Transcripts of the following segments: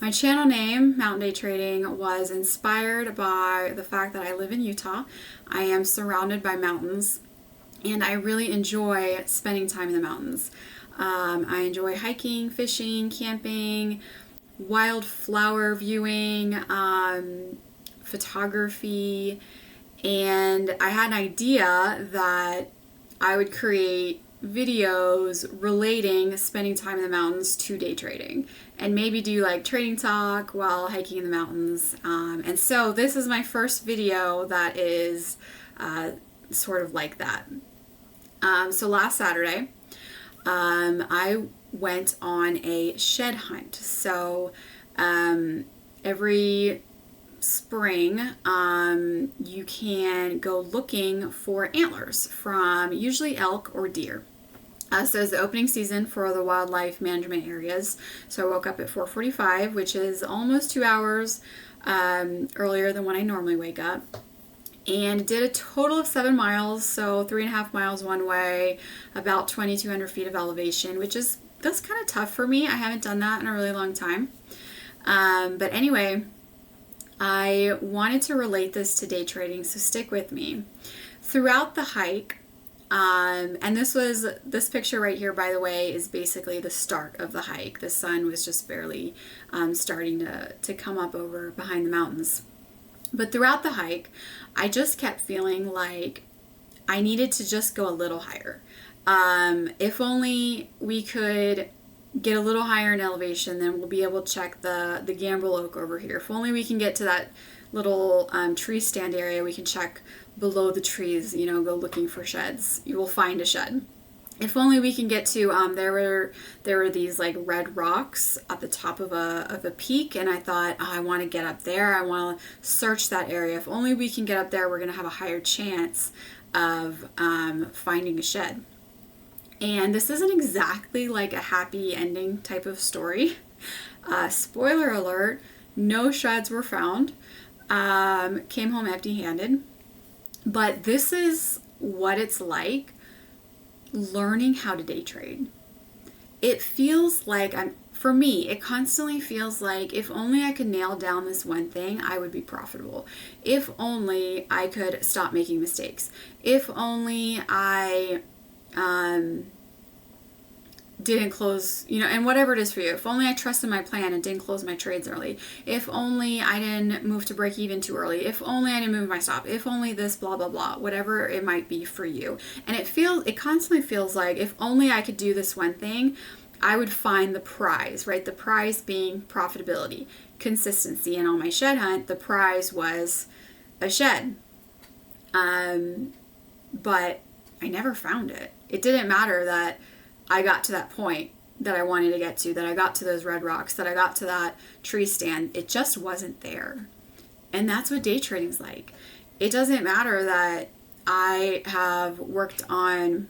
My channel name, Mountain Day Trading, was inspired by the fact that I live in Utah. I am surrounded by mountains, and I really enjoy spending time in the mountains. I enjoy hiking, fishing, camping, wildflower viewing, photography, and I had an idea that I would create videos relating spending time in the mountains to day trading and maybe do like trading talk while hiking in the mountains. And so this is my first video that is sort of like that. So last Saturday, I went on a shed hunt. So every spring, you can go looking for antlers from usually elk or deer. So it's the opening season for the wildlife management areas. So I woke up at 4:45, which is almost 2 hours earlier than when I normally wake up, and did a total of 7 miles. So 3.5 miles one way, about 2,200 feet of elevation, that's kind of tough for me. I haven't done that in a really long time. But anyway, I wanted to relate this to day trading, so stick with me. Throughout the hike, and this picture right here, by the way, is basically the start of the hike. The sun was just barely starting to come up over behind the mountains. But throughout the hike, I just kept feeling like I needed to just go a little higher. If only we could get a little higher in elevation, then we'll be able to check the gambrel oak over here. If only we can get to that little tree stand area, we can check below the trees, go looking for sheds. You will find a shed. If only we can get to, there were these like red rocks at the top of a peak, and I thought, oh, I want to get up there. I want to search that area. If only we can get up there, we're going to have a higher chance of finding a shed. And this isn't exactly like a happy ending type of story. Spoiler alert, no sheds were found. Came home empty-handed. But this is what it's like learning how to day trade. It feels like, for me, it constantly feels like if only I could nail down this one thing, I would be profitable. If only I could stop making mistakes. If only I didn't close, and whatever it is for you. If only I trusted my plan and didn't close my trades early. If only I didn't move to break even too early. If only I didn't move my stop. If only this, blah, blah, blah, whatever it might be for you. And it constantly feels like if only I could do this one thing, I would find the prize, right? The prize being profitability, consistency. And on my shed hunt, the prize was a shed. But I never found it. It didn't matter that I got to that point that I wanted to get to, that I got to those red rocks, that I got to that tree stand. It just wasn't there. And that's what day trading's like. It doesn't matter that I have worked on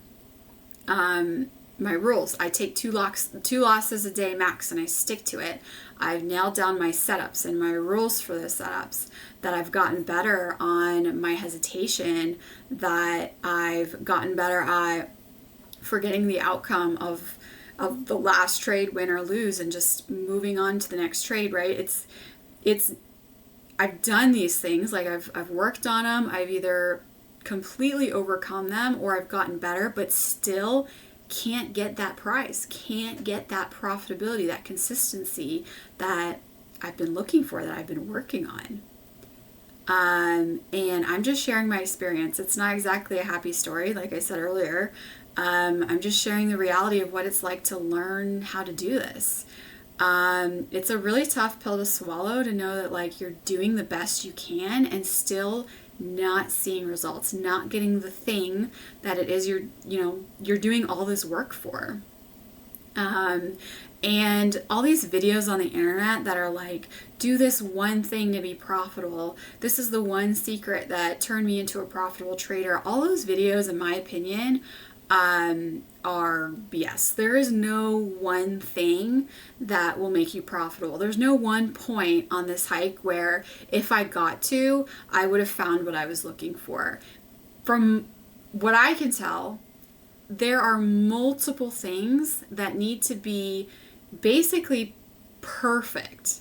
my rules. I take two losses a day max, and I stick to it. I've nailed down my setups and my rules for those setups, that I've gotten better on my hesitation, that I've gotten better at forgetting the outcome of the last trade, win or lose, and just moving on to the next trade, right? I've done these things, like I've worked on them. I've either completely overcome them or I've gotten better, but still can't get that prize, can't get that profitability, that consistency that I've been looking for, that I've been working on. And I'm just sharing my experience. It's not exactly a happy story, like I said earlier. I'm just sharing the reality of what it's like to learn how to do this. It's a really tough pill to swallow, to know that like you're doing the best you can and still not seeing results, not getting the thing that it is you're doing all this work for. And all these videos on the internet that are like, do this one thing to be profitable. This is the one secret that turned me into a profitable trader. All those videos, in my opinion, are BS. There is no one thing that will make you profitable. There's no one point on this hike where if I got to, I would have found what I was looking for. From what I can tell, there are multiple things that need to be basically perfect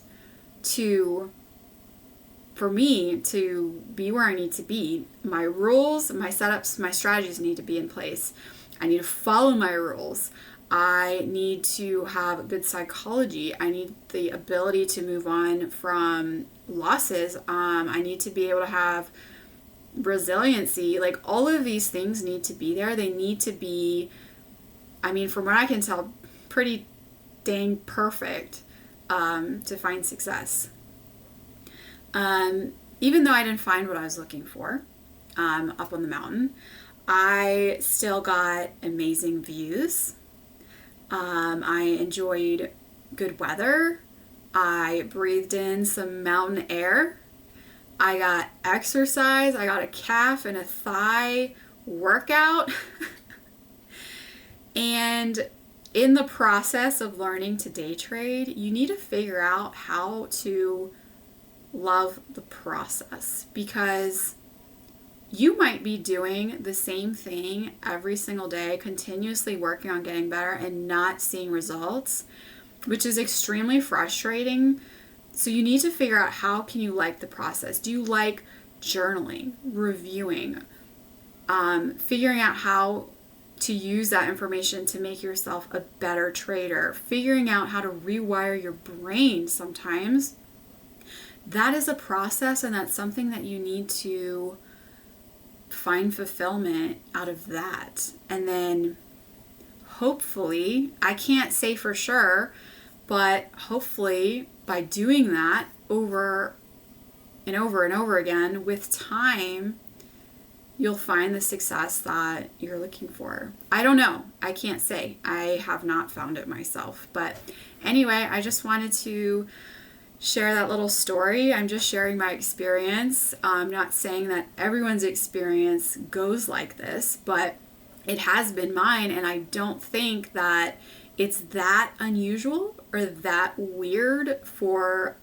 for me to be where I need to be, my rules, my setups, my strategies need to be in place. I need to follow my rules. I need to have good psychology. I need the ability to move on from losses. I need to be able to have resiliency. Like, all of these things need to be there. They need to be, I mean, from what I can tell, pretty dang perfect to find success. Even though I didn't find what I was looking for up on the mountain, I still got amazing views. I enjoyed good weather. I breathed in some mountain air. I got exercise. I got a calf and a thigh workout. And in the process of learning to day trade, you need to figure out how to love the process, because you might be doing the same thing every single day, continuously working on getting better and not seeing results, which is extremely frustrating. So you need to figure out, how can you like the process? Do you like journaling, reviewing, figuring out how to use that information to make yourself a better trader, figuring out how to rewire your brain sometimes? That is a process, and that's something that you need to find fulfillment out of that. And then hopefully, I can't say for sure, but hopefully by doing that over and over and over again, with time, you'll find the success that you're looking for. I don't know. I can't say. I have not found it myself. But anyway, I just wanted to share that little story. I'm just sharing my experience. I'm not saying that everyone's experience goes like this, but it has been mine, and I don't think that it's that unusual or that weird for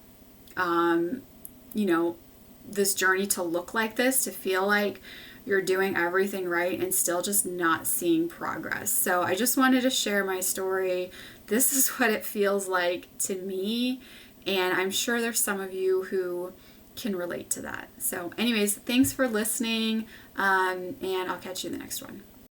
this journey to look like this, to feel like you're doing everything right and still just not seeing progress. So I just wanted to share my story. This is what it feels like to me, and I'm sure there's some of you who can relate to that. So anyways, thanks for listening, and I'll catch you in the next one.